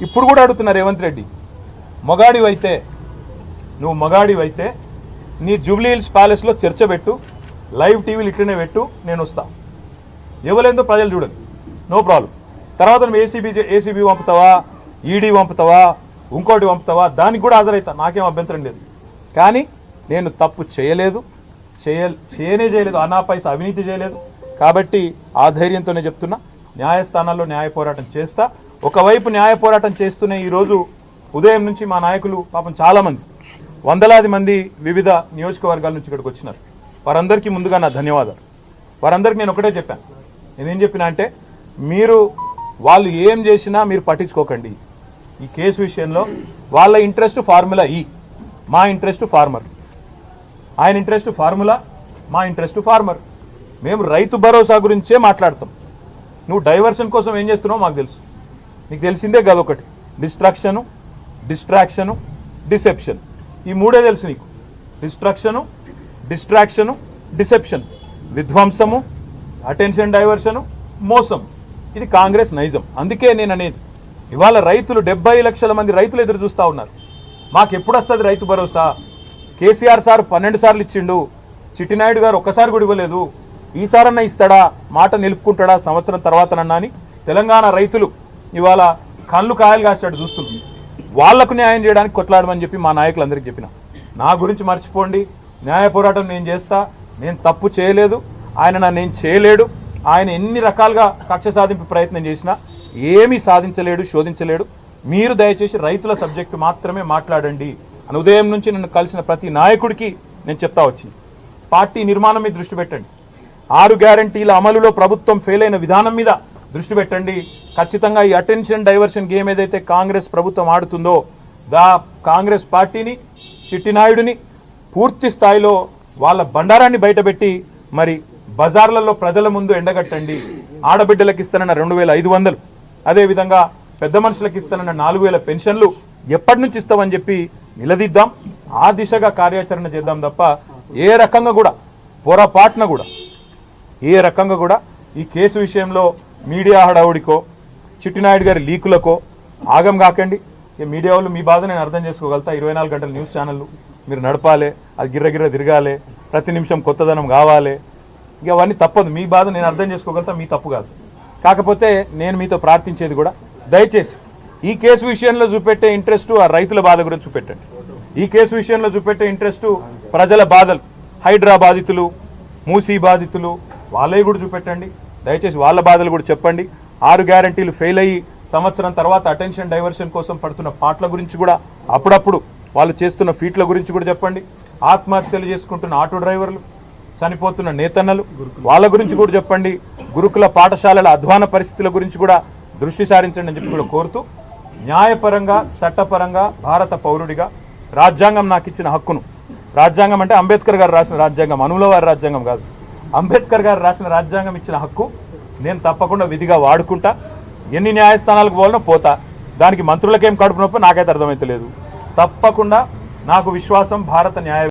ఇప్పుడు కూడా అడుగుతున్నారు రేవంత్ రెడ్డి, మగాడివైతే నువ్వు మగాడివైతే నీ జూబ్లీ హిల్స్ ప్యాలెస్లో చర్చ పెట్టు, లైవ్ టీవీలు ఇట్లనే పెట్టు, నేను వస్తా. ఇవ్వలేదో ప్రజలు చూడండి, నో ప్రాబ్లం. తర్వాత నువ్వు ఏసీబీ పంపుతావా, ఈడీ పంపుతావా, ఇంకోటి పంపుతావా, దానికి కూడా హాజరవుతా, నాకేం అభ్యంతరం లేదు. కానీ నేను తప్పు చేయలేదు, అనా పైసా అవినీతి చేయలేదు. కాబట్టి ఆ ధైర్యంతోనే చెప్తున్నా, న్యాయస్థానాల్లో న్యాయ పోరాటం చేస్తా. ఒకవైపు న్యాయ పోరాటం చేస్తూనే ఈరోజు ఉదయం నుంచి మా నాయకులు పాపం చాలామంది, వందలాది మంది వివిధ నియోజకవర్గాల నుంచి ఇక్కడికి వచ్చినారు. వారందరికీ ముందుగా నా ధన్యవాదాలు. వారందరికీ నేను ఒకటే చెప్పాను. నేనేం చెప్పినా అంటే, మీరు వాళ్ళు ఏం చేసినా మీరు పట్టించుకోకండి. ఈ కేసు విషయంలో వాళ్ళ ఇంట్రెస్ట్ ఫార్ములా ఈ, మా ఇంట్రెస్ట్ ఫార్మర్. ఆయన ఇంట్రెస్ట్ ఫార్ములా, మా ఇంట్రెస్ట్ ఫార్మర్. మేము రైతు భరోసా గురించే మాట్లాడతాం. నువ్వు డైవర్షన్ కోసం ఏం చేస్తున్నావు మాకు తెలుసు. నీకు తెలిసిందే కదా, ఒకటి డిస్ట్రాక్షను, డిస్ట్రాక్షను, డిసెప్షన్. ఈ మూడే తెలుసు నీకు. డిస్ట్రాక్షను, డిసెప్షన్, విధ్వంసము, అటెన్షన్ డైవర్షను, మోసం. ఇది కాంగ్రెస్ నైజం. అందుకే నేను అనేది, ఇవాళ రైతులు 70 లక్షల మంది రైతులు ఎదురు చూస్తూ ఉన్నారు. మాకు ఎప్పుడు వస్తుంది రైతు భరోసా? కేసీఆర్ సార్ 12 సార్లు ఇచ్చిండు, చిట్టినాయుడు గారు ఒక్కసారి కూడా ఇవ్వలేదు. ఈసారన్నా ఇస్తాడా, మాట నిలుపుకుంటాడా సంవత్సరం తర్వాతనన్నా అని తెలంగాణ రైతులు ఇవాళ కళ్ళు కాయలు కాసేటట్టు చూస్తుంది. వాళ్లకు న్యాయం చేయడానికి కొట్లాడమని చెప్పి మా నాయకులందరికీ చెప్పిన. నా గురించి మర్చిపోండి, న్యాయ పోరాటం నేను చేస్తా. నేను తప్పు చేయలేదు, ఆయన నన్ను చేయలేడు. ఆయన ఎన్ని రకాలుగా కక్ష సాధింపు ప్రయత్నం చేసినా ఏమీ సాధించలేడు, శోధించలేడు. మీరు దయచేసి రైతుల సబ్జెక్టు మాత్రమే మాట్లాడండి అని ఉదయం నుంచి నన్ను కలిసిన ప్రతి నాయకుడికి నేను చెప్తా వచ్చింది. పార్టీ నిర్మాణం మీద దృష్టి పెట్టండి, 6 గ్యారంటీల అమలులో ప్రభుత్వం ఫెయిల్ అయిన విధానం మీద దృష్టి పెట్టండి. ఖచ్చితంగా ఈ అటెన్షన్ డైవర్షన్ గేమ్ ఏదైతే కాంగ్రెస్ ప్రభుత్వం ఆడుతుందో, కాంగ్రెస్ పార్టీని, చిట్టినాయుడిని పూర్తి స్థాయిలో వాళ్ళ బండారాన్ని బయటపెట్టి మరి బజార్లలో ప్రజల ముందు ఎండగట్టండి. ఆడబిడ్డలకు ఇస్తానన్న 2500, అదేవిధంగా పెద్ద మనుషులకు ఇస్తానన్న 4000 పెన్షన్లు ఎప్పటి నుంచి ఇస్తామని చెప్పి నిలదీద్దాం. ఆ దిశగా కార్యాచరణ చేద్దాం తప్ప ఏ రకంగా కూడా పొరపాటున కూడా ఈ కేసు విషయంలో మీడియా హడావుడికో, చిట్టినాయుడు గారి లీకులకో ఆగం కాకండి. మీడియా వాళ్ళు మీ బాధ నేను అర్థం చేసుకోగలుగుతా. 24 గంటల న్యూస్ ఛానళ్ళు మీరు నడపాలి, అది గిర్రగిర్ర తిరగాలి, ప్రతి నిమిషం కొత్తదనం కావాలి. ఇక అవన్నీ తప్పదు. మీ బాధ నేను అర్థం చేసుకోగలుగుతా, మీ తప్పు కాదు. కాకపోతే నేను మీతో ప్రార్థించేది కూడా, దయచేసి ఈ కేసు విషయంలో చూపెట్టే ఇంట్రెస్ట్ ఆ రైతుల బాధ గురించి చూపెట్టండి. ఈ కేసు విషయంలో చూపెట్టే ఇంట్రెస్ట్ ప్రజల బాధలు, హైడ్రా బాధితులు, మూసీ బాధితులు, వాళ్ళవి కూడా చూపెట్టండి. దయచేసి వాళ్ళ బాధలు కూడా చెప్పండి. 6 గ్యారంటీలు ఫెయిల్ అయ్యి సంవత్సరం తర్వాత అటెన్షన్ డైవర్షన్ కోసం పడుతున్న పాటల గురించి కూడా, అప్పుడప్పుడు వాళ్ళు చేస్తున్న ఫీట్ల గురించి కూడా చెప్పండి. ఆత్మహత్యలు చేసుకుంటున్న ఆటో డ్రైవర్లు, చనిపోతున్న నేతన్నలు, వాళ్ళ గురించి కూడా చెప్పండి. గురుకుల పాఠశాలల అధ్వాన పరిస్థితుల గురించి కూడా దృష్టి సారించండి అని చెప్పి కూడా కోరుతూ, న్యాయపరంగా, చట్టపరంగా, భారత పౌరుడిగా రాజ్యాంగం నాకు ఇచ్చిన హక్కును, రాజ్యాంగం అంటే అంబేద్కర్ గారు రాసిన రాజ్యాంగం, అనుల వారి రాజ్యాంగం కాదు, అంబేద్కర్ గారు రాసిన రాజ్యాంగం ఇచ్చిన హక్కు నేను తప్పకుండా విధిగా వాడుకుంటా. ఎన్ని న్యాయస్థానాలకు పోవాలనో పోతా. దానికి మంత్రులకేం కడుపు నొప్పి నాకైతే అర్థమైతే లేదు. తప్పకుండా నాకు విశ్వాసం భారత న్యాయ